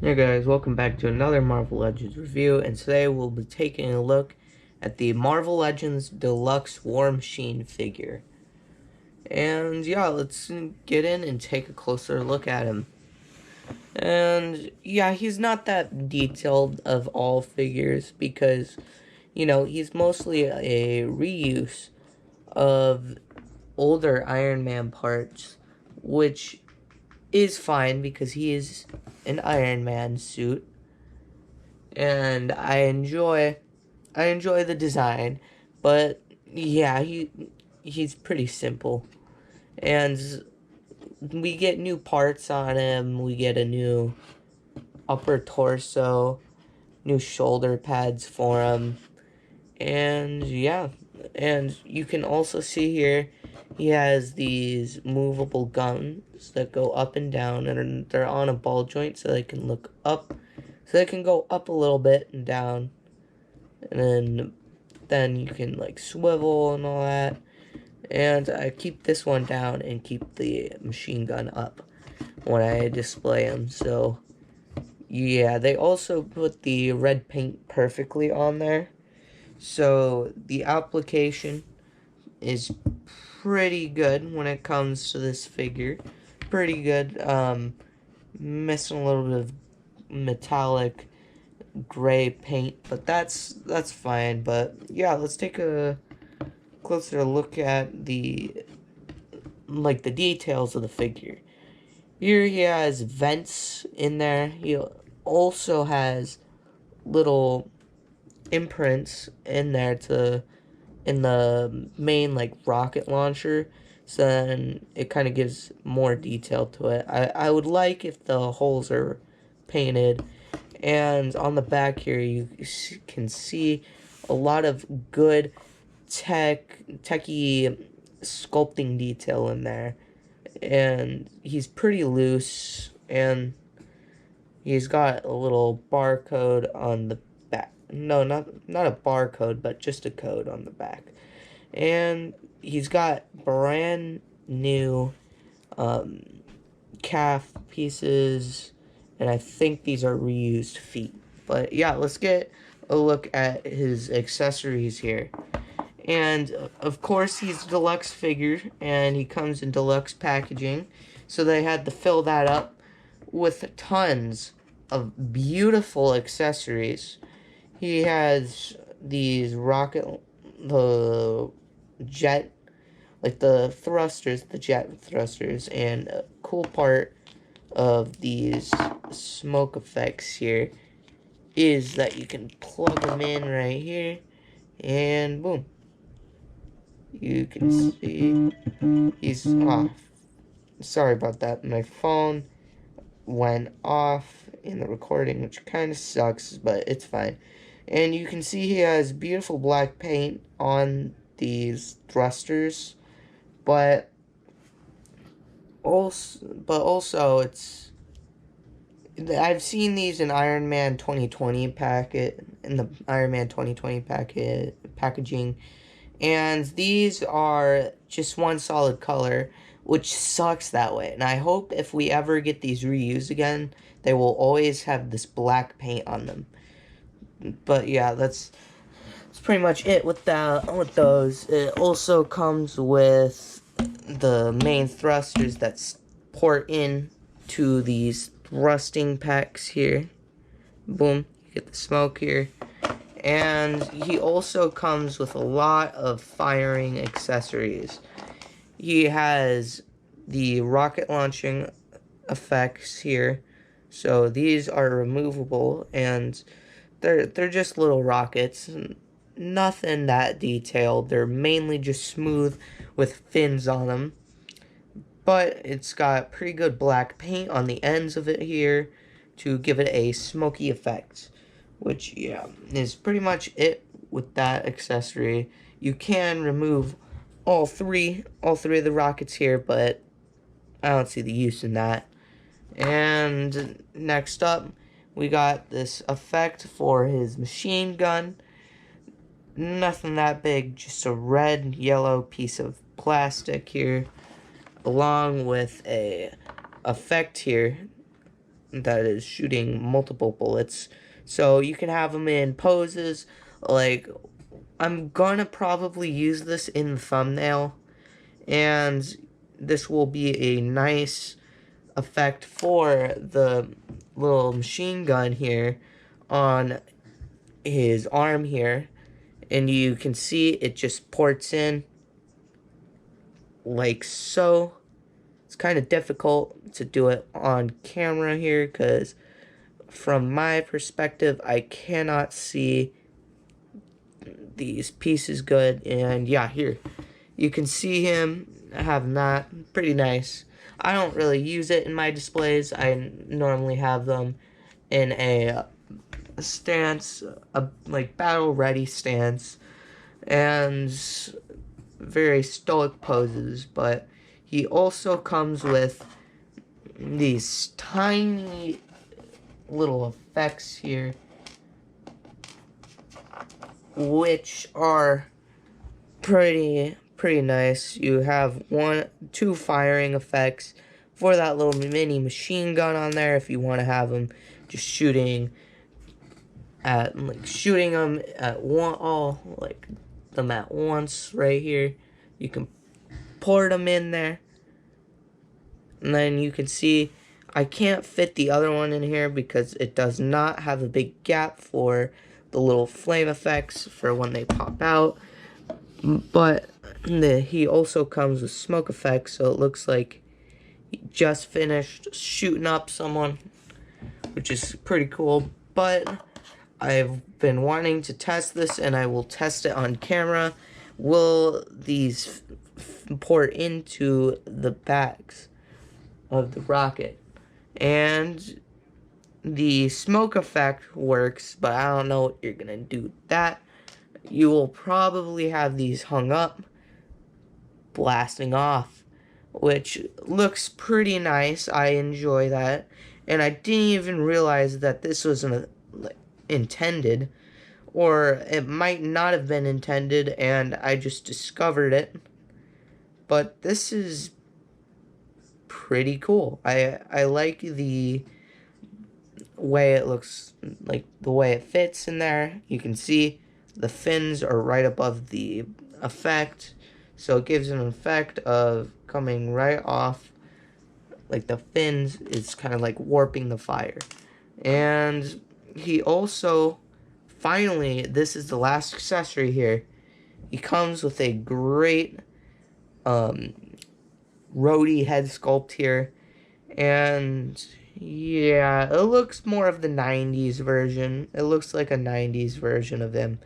Hey guys, welcome back to another Marvel Legends review, and today we'll be taking a look at the Marvel Legends Deluxe War Machine figure. And yeah, let's get in and take a closer look at him. And yeah, he's not that detailed of all figures because, he's mostly a reuse of older Iron Man parts, which is fine because he is an Iron Man suit. And I enjoy the design, but yeah, he's pretty simple. And we get new parts on him. We get a new upper torso, new shoulder pads for him. And yeah, and you can also see here he has these movable guns that go up and down, and they're on a ball joint so they can look up, so they can go up a little bit and down, and then you can like swivel and all that. And I keep this one down and keep the machine gun up when I display them. So yeah, they also put the red paint perfectly on there, so the application is pretty good when it comes to this figure. Pretty good. Missing a little bit of metallic gray paint, but that's fine. But yeah, let's take a closer look at the details of the figure. Here he has vents in there. He also has little imprints in there in the main rocket launcher, so then it kind of gives more detail to it. I would like if the holes are painted. And on the back here you can see a lot of good techie sculpting detail in there. And he's pretty loose, and he's got a little barcode on the back. No, not a barcode, but just a code on the back. And he's got brand new calf pieces, and I think these are reused feet. But yeah, let's get a look at his accessories here. And of course, he's a deluxe figure, and he comes in deluxe packaging, so they had to fill that up with tons of beautiful accessories. He has these the jet, the thrusters, the jet thrusters, and a cool part of these smoke effects here is that you can plug them in right here, and boom. You can see he's off. Sorry about that. My phone went off in the recording, which kind of sucks, but it's fine. And you can see he has beautiful black paint on these thrusters, but also it's, I've seen these in Iron Man 2020 packaging, and these are just one solid color, which sucks that way. And I hope if we ever get these reused again, they will always have this black paint on them. But yeah, that's pretty much it with those. It also comes with the main thrusters that port in to these thrusting packs here. Boom, you get the smoke here. And he also comes with a lot of firing accessories. He has the rocket launching effects here. So these are removable, and they're just little rockets. Nothing that detailed. They're mainly just smooth with fins on them. But it's got pretty good black paint on the ends of it here to give it a smoky effect. Which, yeah, is pretty much it with that accessory. You can remove all three of the rockets here, but I don't see the use in that. And next up, we got this effect for his machine gun. Nothing that big, just a red yellow piece of plastic here, along with a effect here that is shooting multiple bullets. So you can have them in poses. Like, I'm gonna probably use this in the thumbnail, and this will be a nice effect for the little machine gun here on his arm here. And you can see it just ports in like so. It's kind of difficult to do it on camera here because from my perspective I cannot see these pieces good. And yeah, here you can see him having that. Pretty nice. I don't really use it in my displays. I normally have them in a stance, a like battle ready stance, and very stoic poses. But he also comes with these tiny little effects here, which are pretty nice. You have two firing effects for that little mini machine gun on there if you want to have them just shooting them at them at once right here. You can port them in there, and then you can see I can't fit the other one in here because it does not have a big gap for the little flame effects for when they pop out. But he also comes with smoke effects, so it looks like he just finished shooting up someone, which is pretty cool. But I've been wanting to test this, and I will test it on camera. Will these port into the bags of the rocket? And the smoke effect works, but I don't know what you're gonna do with that. You will probably have these hung up, blasting off, which looks pretty nice. I enjoy that. And I didn't even realize that this wasn't intended, or it might not have been intended and I just discovered it. But this is pretty cool. I like the way it looks, like the way it fits in there. You can see the fins are right above the effect, so it gives an effect of coming right off. Like the fins is kind of like warping the fire. And he also, finally, this is the last accessory here. He comes with a great Roadie head sculpt here. And yeah, it looks more of the 90s version. It looks like a 90s version of him.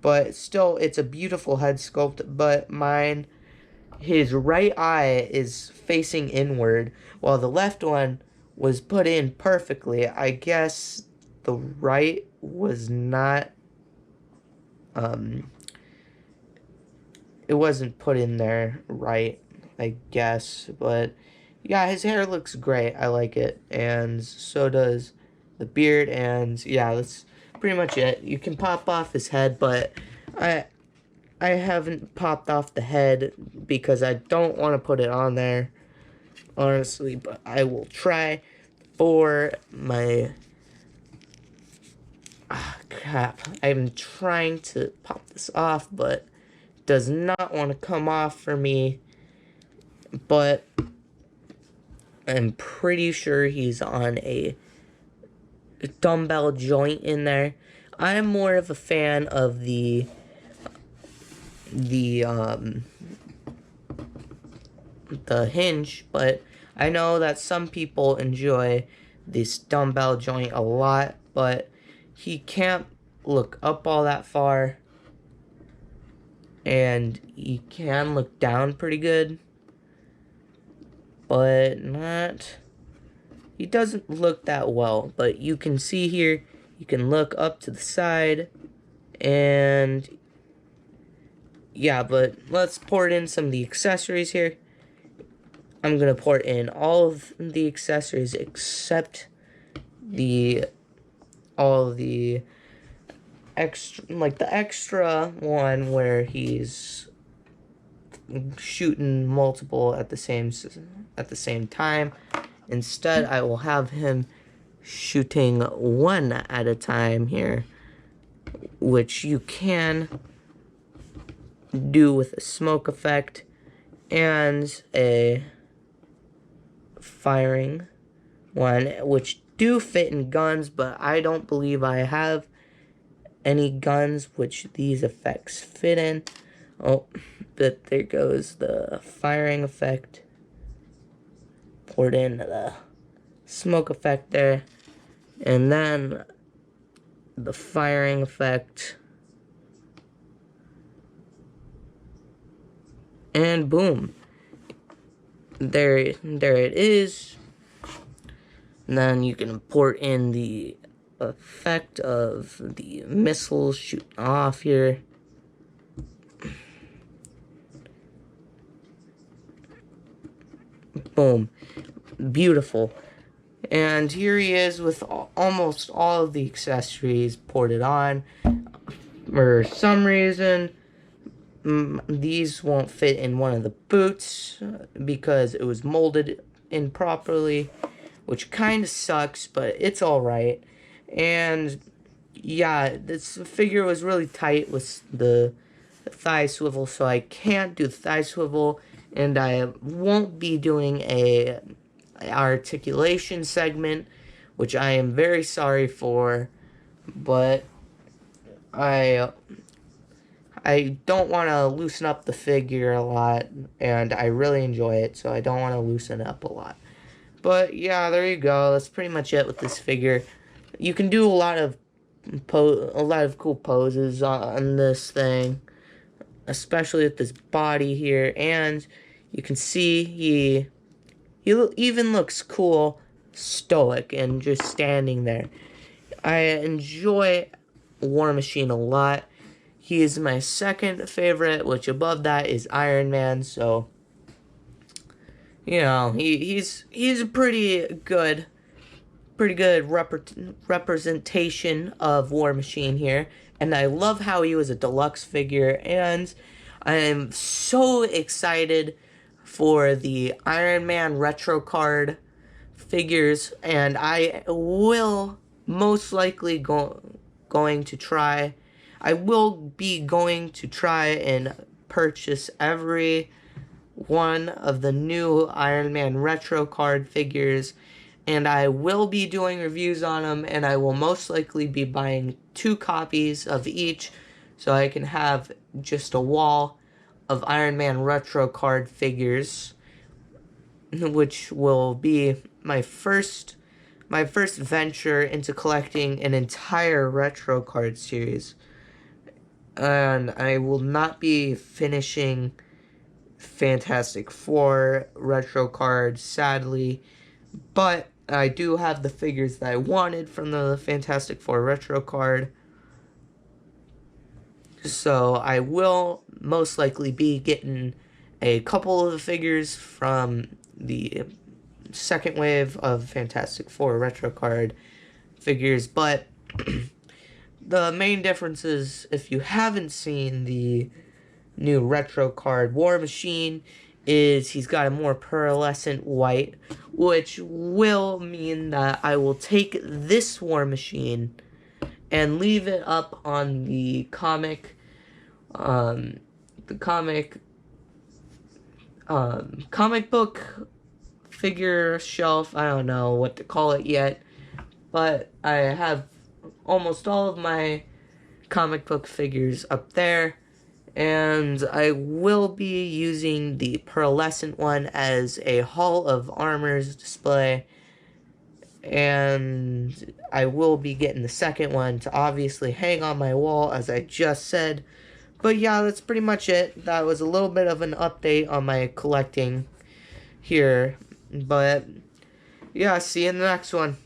But still, it's a beautiful head sculpt. But his right eye is facing inward, while the left one was put in perfectly. I guess the right was not, it wasn't put in there right, I guess. But yeah, his hair looks great. I like it. And so does the beard. And yeah, that's pretty much it. You can pop off his head, but I haven't popped off the head because I don't want to put it on there, honestly. But I will try for my... crap. I'm trying to pop this off, but it does not want to come off for me. But I'm pretty sure he's on a dumbbell joint in there. I'm more of a fan of the hinge, but I know that some people enjoy this dumbbell joint a lot, but he can't look up all that far, and he can look down pretty good, but not... He doesn't look that well. But you can see here, you can look up to the side, and yeah, but let's port in some of the accessories here. I'm gonna port in all of the accessories except all of the extra, like the extra one where he's shooting multiple at the same time. Instead, I will have him shooting one at a time here, which you can do with a smoke effect and a firing one, which do fit in guns, but I don't believe I have any guns which these effects fit in. Oh, but there goes the firing effect. Poured in the smoke effect there. And then the firing effect. And boom. There it is. And then you can import in the effect of the missiles shooting off here. Boom. Beautiful. And here he is with almost all of the accessories ported on. For some reason, these won't fit in one of the boots because it was molded improperly, which kind of sucks, but it's alright. And yeah, this figure was really tight with the thigh swivel, so I can't do the thigh swivel, and I won't be doing a articulation segment, which I am very sorry for, but I don't want to loosen up the figure a lot, and I really enjoy it, so I don't want to loosen it up a lot. But yeah, there you go. That's pretty much it with this figure. You can do a lot of cool poses on this thing, especially with this body here, and you can see he even looks cool, stoic, and just standing there. I enjoy War Machine a lot. He is my second favorite, which above that is Iron Man, so you know, he's a pretty good representation of War Machine here, and I love how he was a deluxe figure, and I am so excited for the Iron Man retro card figures, and I will most likely going to try and purchase every one of the new Iron Man retro card figures, and I will be doing reviews on them, and I will most likely be buying 2 copies of each, so I can have just a wall of Iron Man retro card figures, which will be my first venture into collecting an entire retro card series. And I will not be finishing Fantastic Four retro cards, sadly, but I do have the figures that I wanted from the Fantastic Four retro card, so I will most likely be getting a couple of the figures from the second wave of Fantastic Four retro card figures, but the main difference is, if you haven't seen the new retro card War Machine, is he's got a more pearlescent white, which will mean that I will take this War Machine and leave it up on the comic book figure shelf. I don't know what to call it yet, but I have almost all of my comic book figures up there, and I will be using the pearlescent one as a Hall of Armors display, and I will be getting the second one to obviously hang on my wall, as I just said. But yeah, that's pretty much it. That was a little bit of an update on my collecting here, but yeah, see you in the next one.